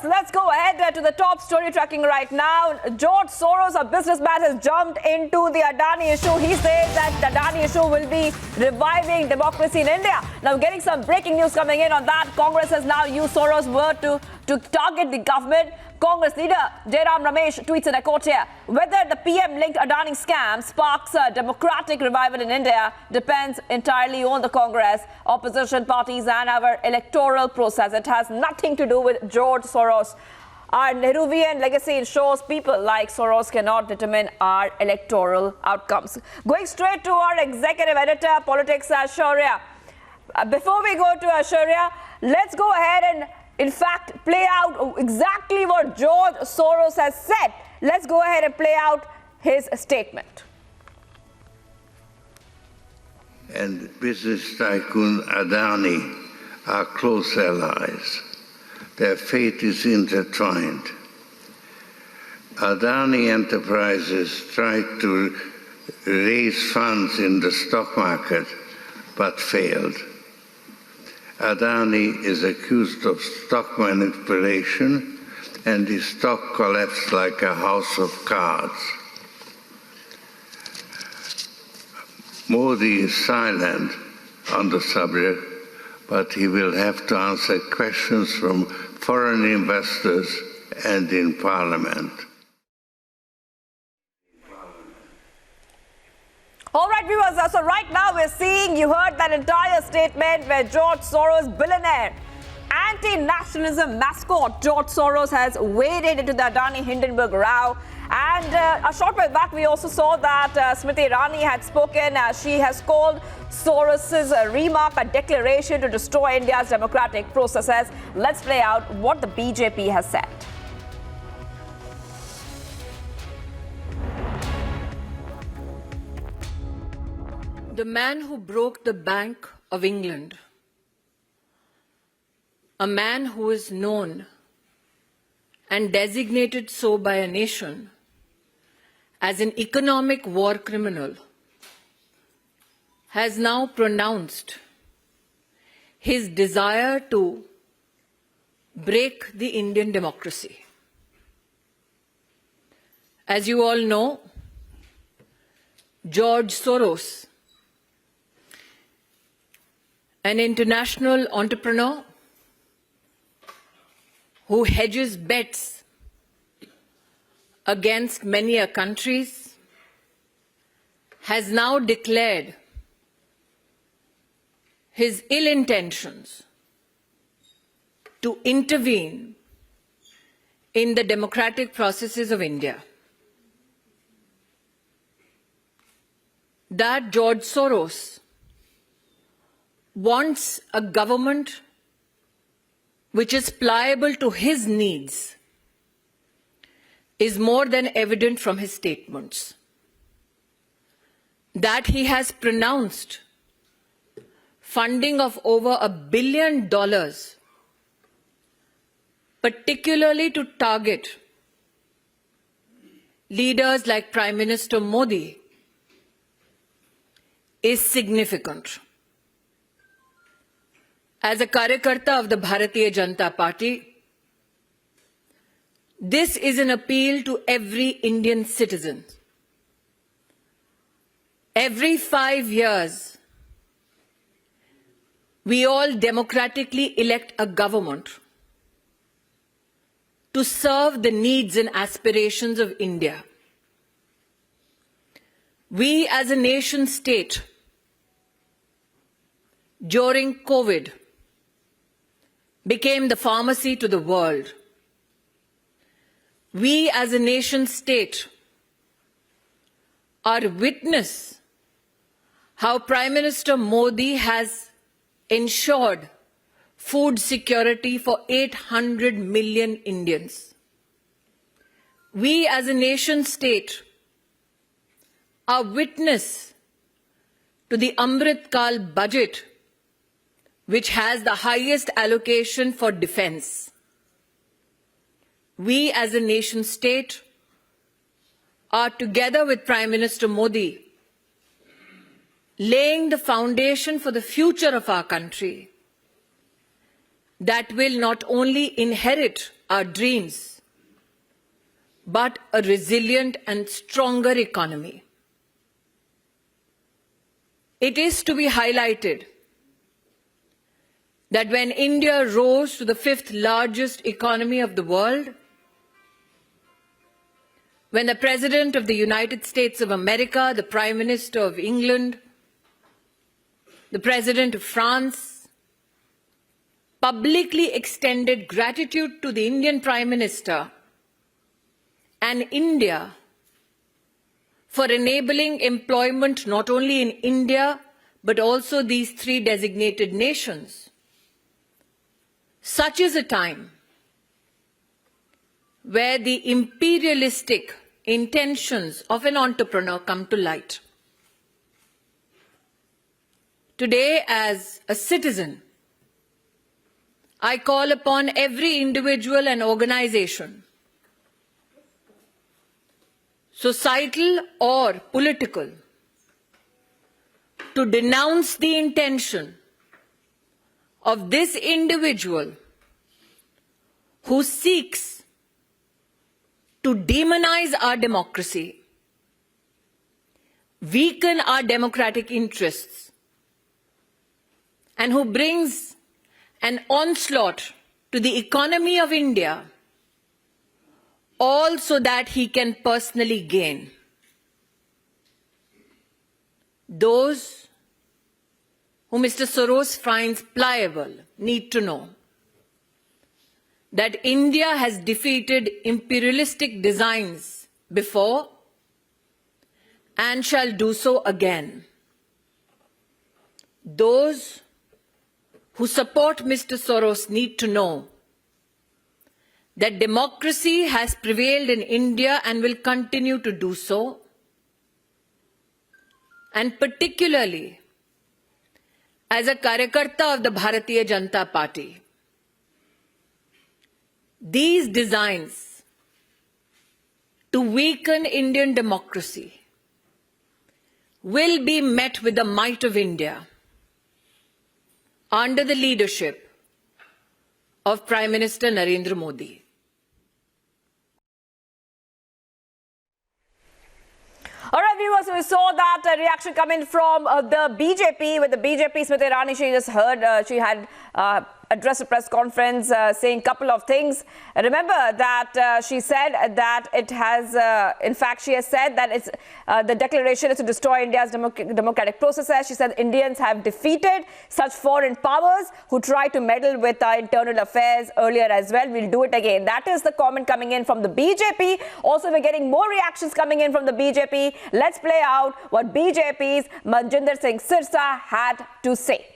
Soros. Let's go ahead to the top story tracking right now. George Soros, a businessman, has jumped into the Adani issue. He says that the Adani issue will be reviving democracy in India. Now, getting some breaking news coming in on that. Congress has now used Soros' word to target the government. Congress leader Jairam Ramesh tweets in a quote here, whether the PM-linked Adani scam sparks a democratic revival in India depends entirely on the Congress, opposition parties and our electoral process. It has nothing to do with George Soros. Our Nehruvian legacy ensures people like Soros cannot determine our electoral outcomes. Going straight to our executive editor, politics, Shaurya. Before we go to Shaurya, let's go ahead and in fact play out exactly what George Soros has said. Let's go ahead and play out his statement. And business tycoon Adani are close allies. Their fate is intertwined. Adani Enterprises tried to raise funds in the stock market but failed. Adani is accused of stock manipulation and his stock collapsed like a house of cards. Modi is silent on the subject, but he will have to answer questions from foreign investors and in Parliament. All right, viewers, so right now we're seeing, you heard that entire statement where George Soros, billionaire, anti-nationalism mascot George Soros has waded into the Adani Hindenburg row. And a short while back, we also saw that Smriti Irani had spoken. She has called Soros's remark a declaration to destroy India's democratic processes. Let's play out what the BJP has said. The man who broke the Bank of England, a man who is known and designated so by a nation as an economic war criminal, has now pronounced his desire to break the Indian democracy. As you all know, George Soros, an international entrepreneur who hedges bets against many countries, has now declared his ill intentions to intervene in the democratic processes of India. That George Soros wants a government which is pliable to his needs is more than evident from his statements. That he has pronounced funding of over $1 billion, particularly to target leaders like Prime Minister Modi, is significant. As a Karyakarta of the Bharatiya Janata Party, this is an appeal to every Indian citizen. Every 5 years, we all democratically elect a government to serve the needs and aspirations of India. We as a nation state, during COVID, became the pharmacy to the world. We as a nation state are witness how Prime Minister Modi has ensured food security for 800 million Indians. We as a nation state are witness to the Amrit Kal budget, which has the highest allocation for defense. We as a nation state are, together with Prime Minister Modi, laying the foundation for the future of our country that will not only inherit our dreams, but a resilient and stronger economy. It is to be highlighted that when India rose to the 5th largest economy of the world, when the President of the United States of America, the Prime Minister of England, the President of France publicly extended gratitude to the Indian Prime Minister and India for enabling employment not only in India but also these 3 designated nations. Such is a time where the imperialistic intentions of an entrepreneur come to light. Today, as a citizen, I call upon every individual and organization, societal or political, to denounce the intention of this individual who seeks to demonize our democracy, weaken our democratic interests, and who brings an onslaught to the economy of India, all so that he can personally gain. Those who Mr. Soros finds pliable need to know that India has defeated imperialistic designs before and shall do so again. Those who support Mr. Soros need to know that democracy has prevailed in India and will continue to do so, and particularly as a Karyakarta of the Bharatiya Janata Party, these designs to weaken Indian democracy will be met with the might of India under the leadership of Prime Minister Narendra Modi. All right, viewers, so we saw that reaction coming from the BJP, with the BJP Smriti Irani. She just heard, she had addressed a press conference saying a couple of things. Remember that she said that it has, in fact, she has said that it's the declaration is to destroy India's democratic processes. She said Indians have defeated such foreign powers who try to meddle with our internal affairs earlier as well. We'll do it again. That is the comment coming in from the BJP. Also, we're getting more reactions coming in from the BJP. Let's play out what BJP's Manjinder Singh Sirsa had to say.